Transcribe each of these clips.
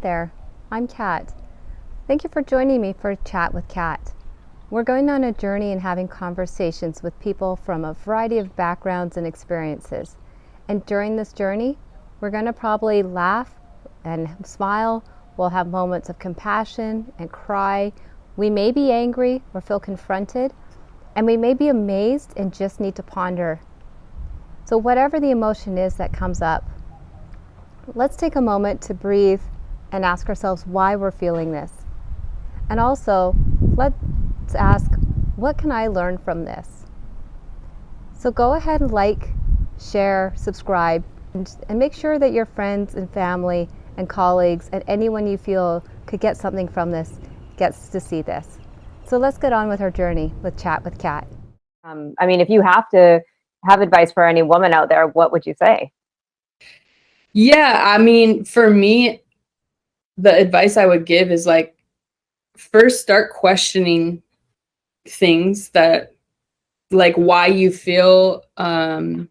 there, I'm Kat. Thank you for joining me for a chat with Kat. We're going on a journey and having conversations with people from a variety of backgrounds and experiences. And during this journey, we're going to probably laugh and smile. We'll have moments of compassion and cry. We may be angry or feel confronted, and we may be amazed and just need to ponder. So whatever the emotion is that comes up, let's take a moment to breathe and ask ourselves why we're feeling this. And also, let's ask, what can I learn from this? So go ahead and like, share, subscribe, and make sure that your friends and family and colleagues and anyone you feel could get something from this gets to see this. So let's get on with our journey with Chat with Kat. If you have to have advice for any woman out there, what would you say? Yeah, for me, the advice I would give is first start questioning things that why you feel I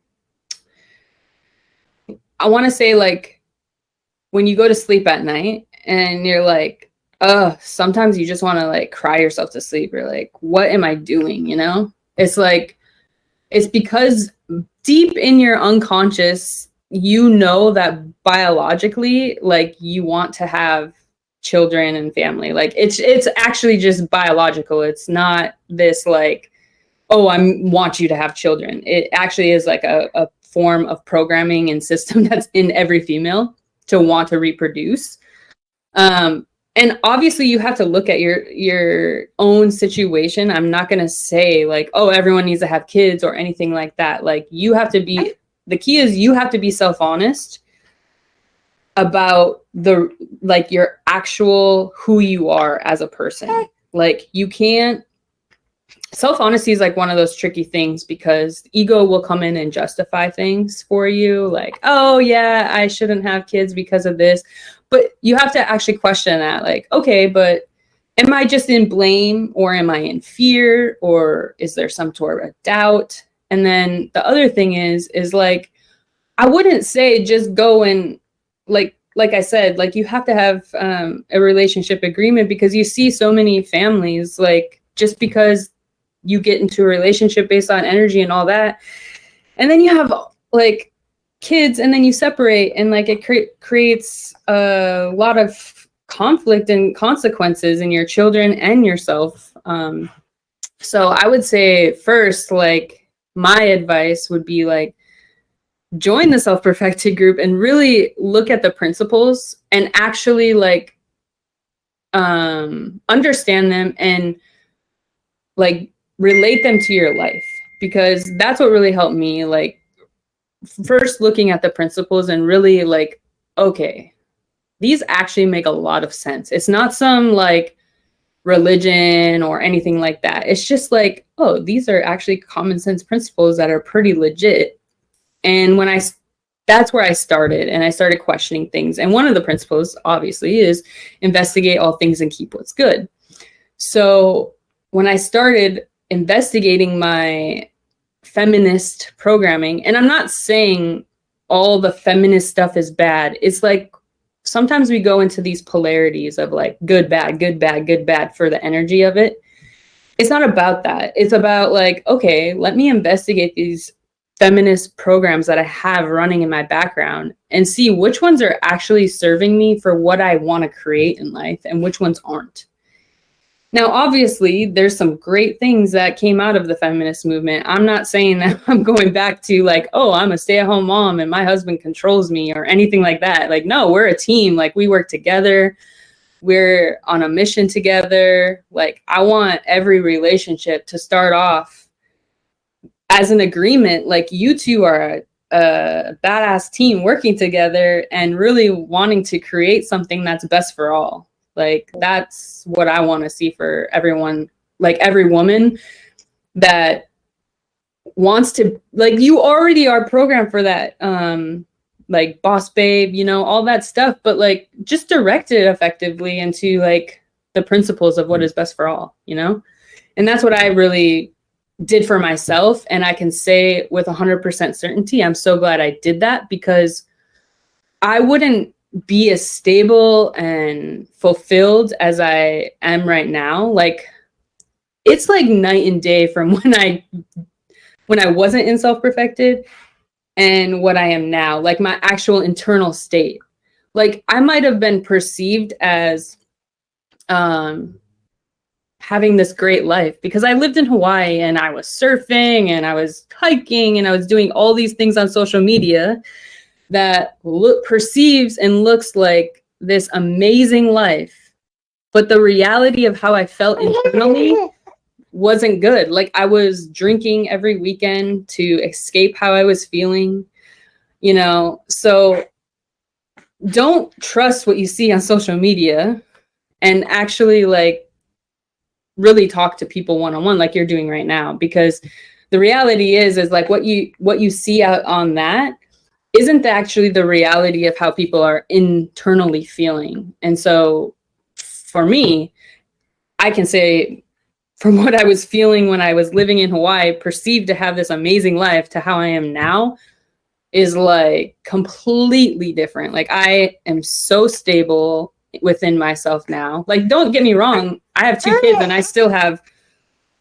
want to say when you go to sleep at night and you're sometimes you just want to cry yourself to sleep. You're what am I doing? It's because deep in your unconscious, that biologically, you want to have children and family. It's actually just biological. It's not this oh, I want you to have children. It actually is a form of programming and system that's in every female to want to reproduce. And obviously you have to look at your own situation. I'm not going to say oh, everyone needs to have kids or anything like that. You have to be, the key is you have to be self-honest about your actual who you are as a person. You can't, self-honesty is one of those tricky things because ego will come in and justify things for you. Oh yeah, I shouldn't have kids because of this. But you have to actually question that. Okay, but am I just in blame or am I in fear or is there some sort of doubt? And then the other thing is I wouldn't say just go and like I said, you have to have a relationship agreement because you see so many families, just because you get into a relationship based on energy and all that. And then you have kids and then you separate and it creates a lot of conflict and consequences in your children and yourself. So I would say first, my advice would be join the self-perfected group and really look at the principles and actually understand them and relate them to your life, because that's what really helped me. First looking at the principles and really okay, these actually make a lot of sense. It's not some religion or anything like that. It's just oh, these are actually common sense principles that are pretty legit. And that's where I started, and I started questioning things. And one of the principles obviously is investigate all things and keep what's good. So when I started investigating my feminist programming, and I'm not saying all the feminist stuff is bad. It's sometimes we go into these polarities of good, bad, good, bad, good, bad for the energy of it. It's not about that. It's about okay, let me investigate these feminist programs that I have running in my background and see which ones are actually serving me for what I want to create in life and which ones aren't. Now, obviously, there's some great things that came out of the feminist movement. I'm not saying that I'm going back to oh, I'm a stay-at-home mom and my husband controls me or anything like that. No, we're a team. We work together. We're on a mission together. I want every relationship to start off as an agreement. You two are a badass team working together and really wanting to create something that's best for all. That's what I want to see for everyone, every woman that wants to, you already are programmed for that, boss babe, all that stuff, but just direct it effectively into the principles of what is best for all, and that's what I really did for myself. And I can say with 100% certainty, I'm so glad I did that, because I wouldn't be as stable and fulfilled as I am right now, like it's like night and day from when I wasn't in self-perfected and what I am now, like my actual internal state. Like I might have been perceived as having this great life because I lived in Hawaii and I was surfing and I was hiking and I was doing all these things on social media that perceives and looks like this amazing life. But the reality of how I felt internally wasn't good. Like I was drinking every weekend to escape how I was feeling, you know? So don't trust what you see on social media and actually like really talk to people one-on-one like you're doing right now, because the reality is like what you see out on that isn't actually the reality of how people are internally feeling. And so for me, I can say from what I was feeling when I was living in Hawaii, perceived to have this amazing life, to how I am now is like completely different. Like I am so stable within myself now. Like, don't get me wrong, I have 2 kids and I still have,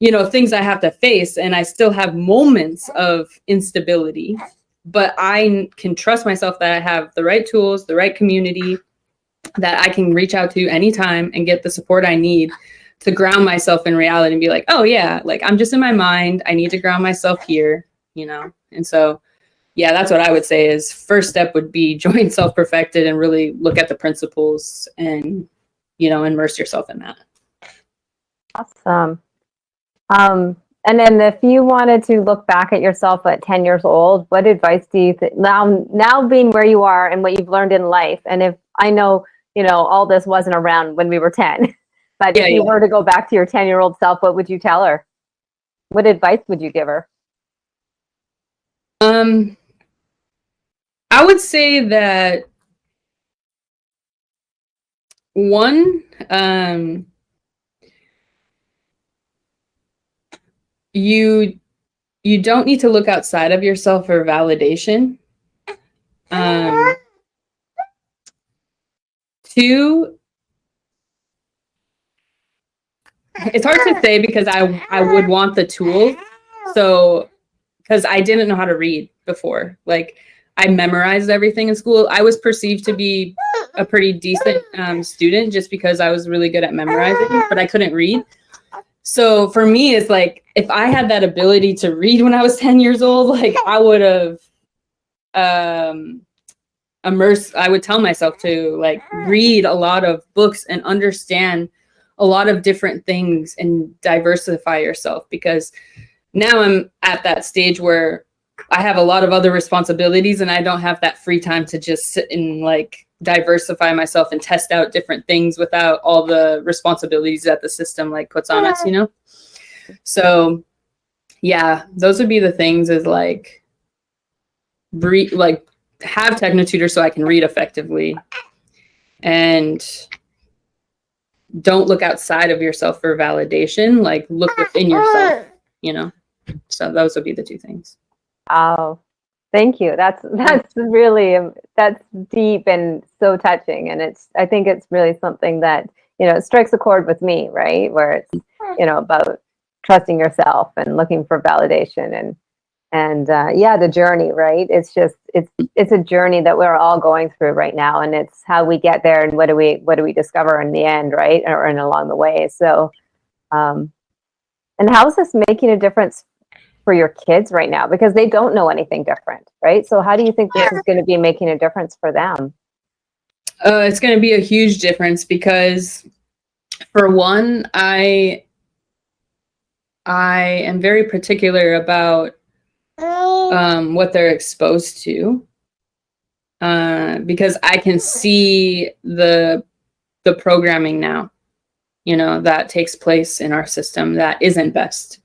you know, things I have to face, and I still have moments of instability, but I can trust myself that I have the right tools, the right community that I can reach out to anytime and get the support I need to ground myself in reality and be like, oh yeah, like I'm just in my mind. I need to ground myself here, you know? And so, yeah, that's what I would say is first step would be join Self-Perfected and really look at the principles and, you know, immerse yourself in that. Awesome. And then if you wanted to look back at yourself at 10 years old, what advice do you think now being where you are and what you've learned in life? And if I know, you know, all this wasn't around when we were 10, but if you were to go back to your 10-year-old self, what would you tell her? What advice would you give her? I would say that one, you don't need to look outside of yourself for validation. 2, it's hard to say because I would want the tools. So, because I didn't know how to read before. Like I memorized everything in school. I was perceived to be a pretty decent student just because I was really good at memorizing, but I couldn't read. So for me, it's like, if I had that ability to read when I was 10 years old, like I would have I would tell myself to like read a lot of books and understand a lot of different things and diversify yourself, because now I'm at that stage where I have a lot of other responsibilities and I don't have that free time to just sit and like diversify myself and test out different things without all the responsibilities that the system like puts on us, you know? So yeah, those would be the things, is like have Technotutor so I can read effectively, and don't look outside of yourself for validation, like look within yourself, you know? So those would be the 2 things. Oh, thank you. That's really, that's deep and so touching. And I think it's really something that, you know, it strikes a chord with me, right? Where it's, you know, about trusting yourself and looking for validation and yeah, the journey, right? It's just, it's a journey that we're all going through right now. And it's how we get there and what do we discover in the end, right? And along the way. So, and how is this making a difference for your kids right now? Because they don't know anything different, right? So how do you think this is going to be making a difference for them? It's going to be a huge difference because, for one, I am very particular about what they're exposed to, because I can see the programming now, you know, that takes place in our system that isn't best.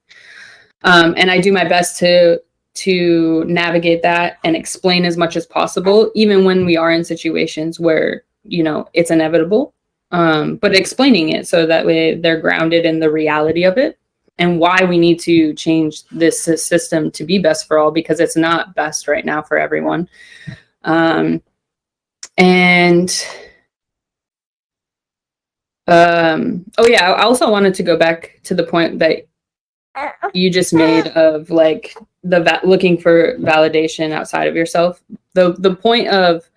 And I do my best to navigate that and explain as much as possible, even when we are in situations where, you know, it's inevitable, but explaining it so that way they're grounded in the reality of it and why we need to change this system to be best for all, because it's not best right now for everyone. And And oh yeah, I also wanted to go back to the point that you just made of like looking for validation outside of yourself. The point of,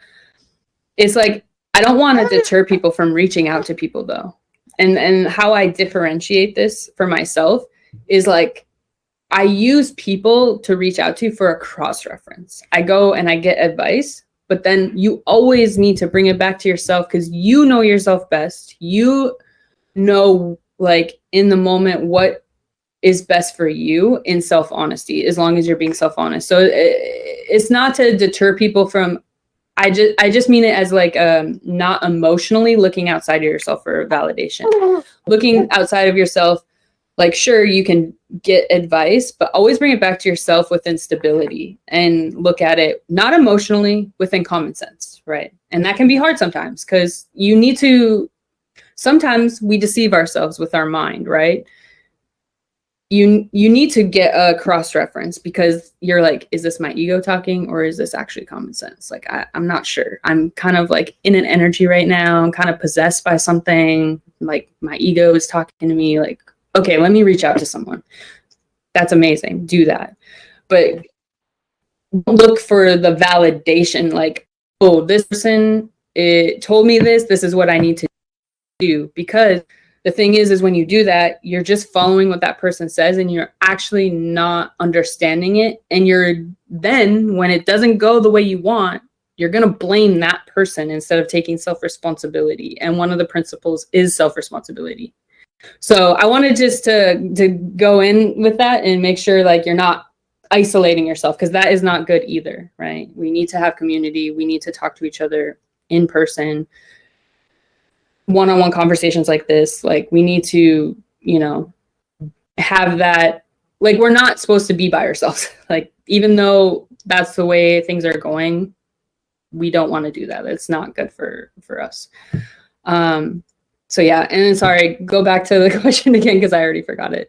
it's like, I don't want to deter people from reaching out to people though. And how I differentiate this for myself is like, I use people to reach out to for a cross-reference. I go and I get advice, but then you always need to bring it back to yourself, because you know yourself best. You know, like in the moment, what is best for you in self-honesty, as long as you're being self-honest. So it's not to deter people from, I just mean it as like not emotionally looking outside of yourself for validation. Looking outside of yourself, like, sure, you can get advice, but always bring it back to yourself within stability, and look at it not emotionally, within common sense, right? And that can be hard sometimes, because you need to, sometimes we deceive ourselves with our mind, right? You need to get a cross-reference, because you're like, is this my ego talking, or is this actually common sense? Like, I'm not sure. I'm kind of like in an energy right now. I'm kind of possessed by something. Like my ego is talking to me, like, okay, let me reach out to someone. That's amazing. Do that. But look for the validation, like, oh, this person, it told me this. This is what I need to do. Because the thing is when you do that, you're just following what that person says, and you're actually not understanding it. And then when it doesn't go the way you want, you're going to blame that person instead of taking self-responsibility. And one of the principles is self-responsibility. So I wanted just to go in with that and make sure like you're not isolating yourself, because that is not good either, right? We need to have community. We need to talk to each other in person. One-on-one conversations like this, like we need to, have that, like we're not supposed to be by ourselves. Like, even though that's the way things are going, we don't want to do that. It's not good for us. So yeah, and sorry, go back to the question again, because I already forgot it.